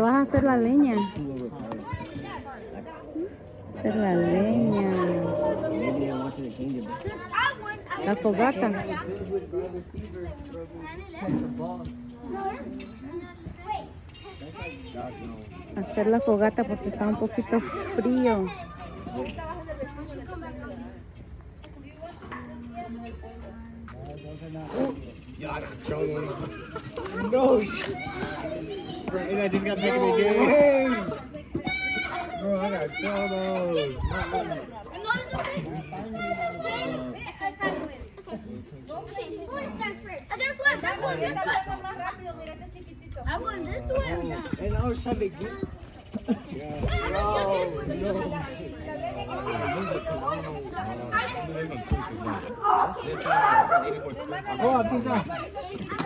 Vas a hacer la leña. Hacer la leña. La fogata. Hacer la fogata porque está un poquito frío. No shit. And I just got back in the game. Bro, I got those. I won this one. And I was trying to get. Oh, aquí está.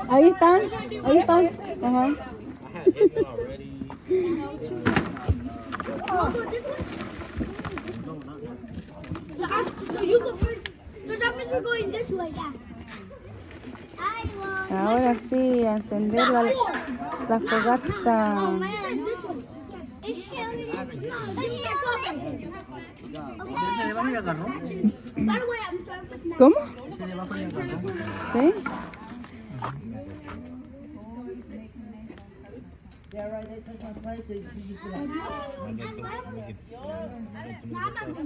Ahí están. Ahí están. Ajá. So you go first. So that means we're going this way, yeah. Ahora sí, a encender la fogata. Oh man, this one. It's showing. By the way, I'm sorry for snapping. ¿Cómo? ¿Sí?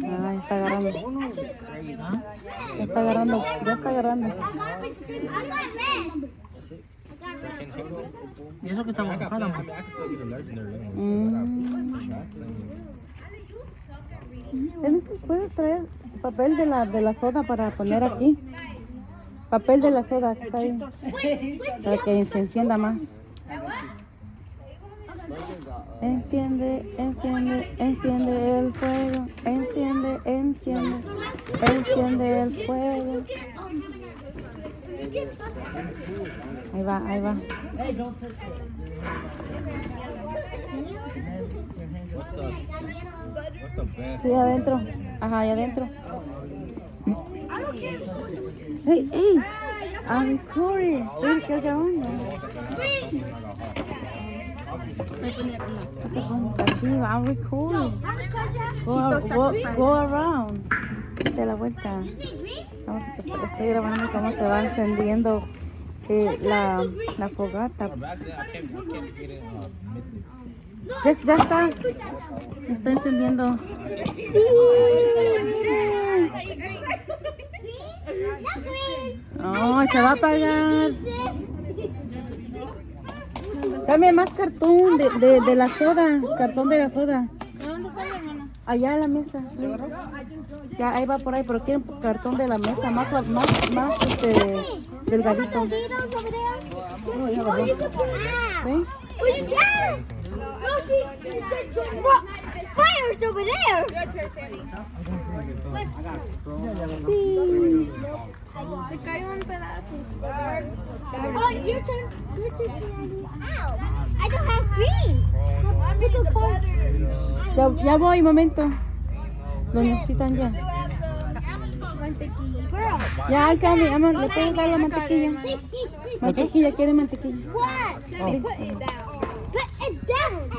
Ah, está agarrando. Ya está agarrando. Ya está agarrando. ¿Y eso que estamos buscando? ¿Puedes traer papel de la soda para poner aquí? Papel de la soda que está ahí. Para que se encienda más. Enciende, enciende, enciende el fuego. Enciende, enciende, enciende el fuego. Ahí va, ahí va. Sí, adentro. Ajá, ahí adentro. Hey, hey. I'm recording. Estoy grabando. Vamos aquí, I'm recording. Go around. De la vuelta. Estoy grabando cómo se va encendiendo la fogata. Ya está. Está encendiendo. Sí, miren. Oh, se va a apagar. Dame más cartón de la soda. Cartón de la soda. Allá en la mesa. Ya ahí va por ahí, pero quieren cartón de la mesa, más delgadito. ¿Sí? Fire's over there. Sí. Se cayó un pedazo. Oh, your turn. Your turn, Sandy. Ow. I don't have green. Ya voy, momento. Lo necesitan ya. Ya, Cami, amor, ¿le puedes dar la mantequilla? Mantequilla, ¿quiere mantequilla? What? Put it down. Put it down.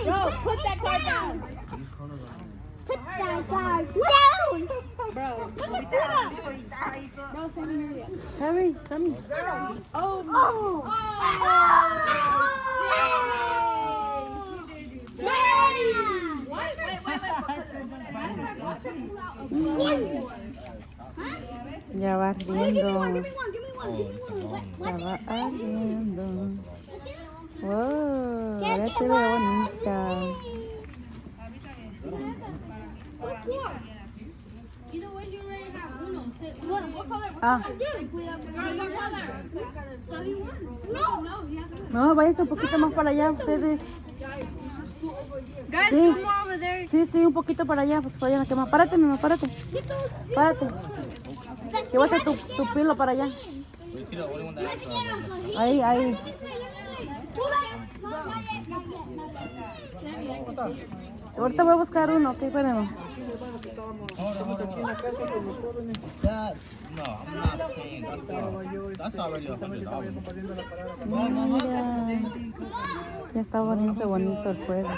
Bro, put that card down. Put that card down. Bro, put it down. Bro, send me. Hurry, Cami. Oh. Ya va ardiendo. Give me one. Ya va ardiendo. Wow, ahora se ve bonita. Either way, you already have uno. What color? Ah, So you won. no, váyanse un poquito más para allá ustedes. Guys, Sí. come over there. Sí, un poquito para allá, porque se vayan a quemar. Párate, mamá, párate. Párate. Llévate tu pilo para allá. Ahí. Ahorita voy a buscar uno, ¿qué podemos? Estamos aquí en la casa con los jóvenes. That, no, I'm not paying. That's already $100. Compartiendo la parada. Mira, ya está bonito, bonito el juego.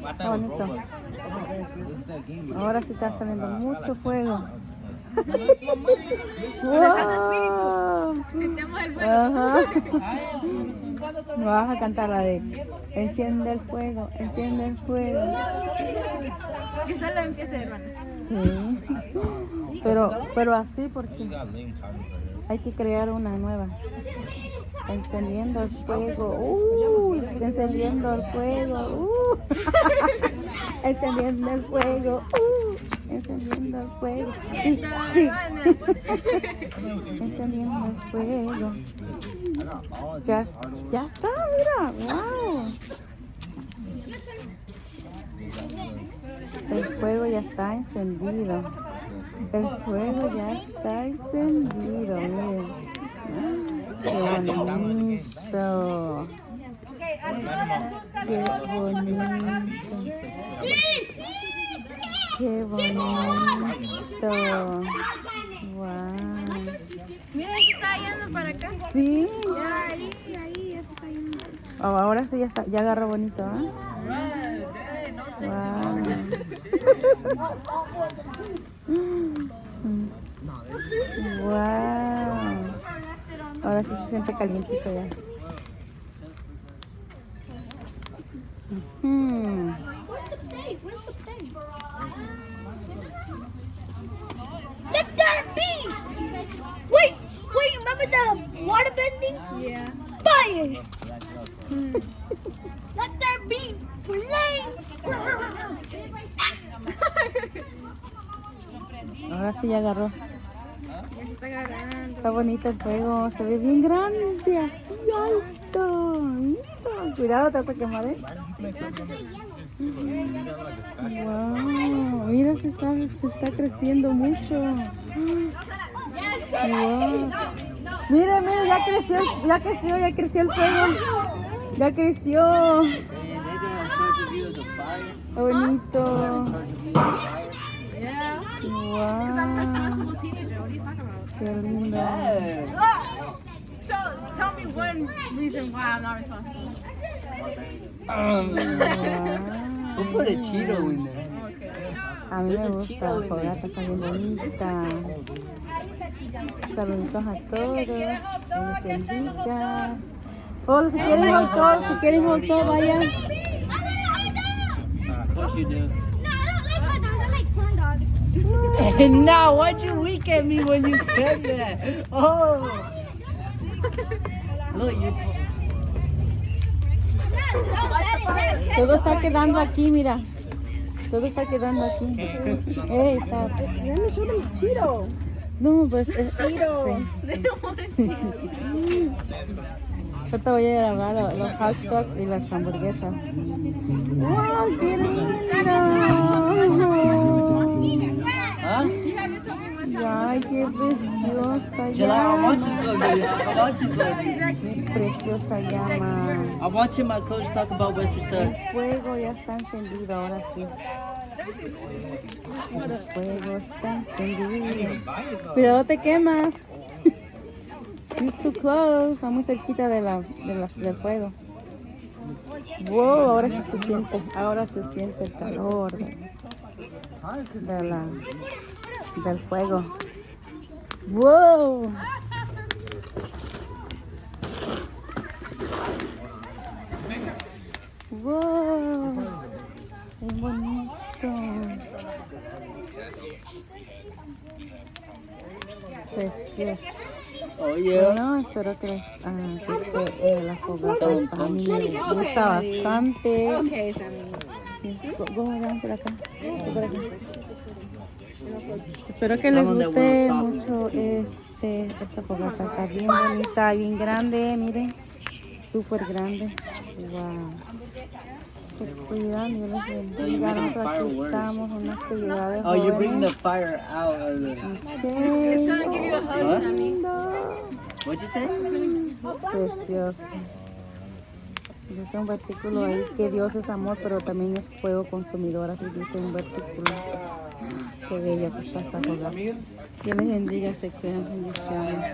Está bonito. Ahora sí está saliendo mucho fuego. ¡Wow! Sentemos el fuego. Ajá. Vas a cantar la de enciende el fuego, enciende el fuego. Que solo empiece, hermano. Sí. Pero así porque hay que crear una nueva. Encendiendo el fuego. Encendiendo el fuego. Encendiendo el fuego. Encendiendo el fuego. Sí, sí. Encendiendo el fuego. Ya está, mira. Wow. El fuego ya está encendido. El fuego ya está encendido, miren. Qué bonito. Qué bonito. Qué bonito. Wow. Mira, se está yendo para acá. Sí. Ya, ahí, ya se está yendo. Oh, ahora sí ya está, ya agarró bonito, ¿eh? Wow. Wow. Ahora sí se siente calientito ya. Let there be! Wait, remember the water bending? Yeah. Fire! Let there be flames! Ahora sí ya agarró. Ya se está agarrando. Está bonito el fuego, se ve bien grande, así alto. Mira, cuidado, te vas a quemar, ¿eh? Wow, mira, se está creciendo mucho. Wow. Mira, ya creció el fuego. Ya creció. Qué bonito. Wow. Qué lindo. So, tell me one reason why I'm not responsible. Who put a Cheeto in there? A mí me gusta la fogata, está bien bonita. Saluditos a todos, Luciendita. Oh, si quieren motor, vayan. Of course you do. No, I don't like hot dogs. I like corn dogs. Now, why'd you wink at me when you said that? Oh! Look, you. Todo está quedando aquí, mira. Todo está quedando aquí. Está. No, pues es Chiro. Ahorita voy a grabar los hot dogs y las hamburguesas. ¡Wow, qué lindo! Huh? ¡Ay, qué preciosa Chill out, I want you llama! something. I want you something. Preciosa llama. I'm watching my coach talk about West Reserve. El fuego ya está encendido, ahora sí. El fuego está encendido. Cuidado, te quemas. You're too close. Está muy cerquita del fuego. Wow, ahora sí se siente. Ahora se siente el calor del fuego. Wow. Wow. Qué bonito. Precioso. Oh, yeah. Bueno, espero que la fogata a mí me gusta bastante. Sí, go around por acá. Por aquí. Espero que les guste mucho esta fogata. Está bien bonita, bien grande, miren. Súper grande. Wow. Se cuidan, Dios les bendiga. Nosotros aquí estamos en una actividad de Oh, you're bringing the jóvenes. fire out of the. Qué It's gonna give you a hug, Sammy. lindo. What'd you say? Precioso. Dice un versículo ahí que Dios es amor, pero también es fuego consumidor. Así dice un versículo. Qué bella que está esta cosa. Dios les bendiga, se quedan bendiciones.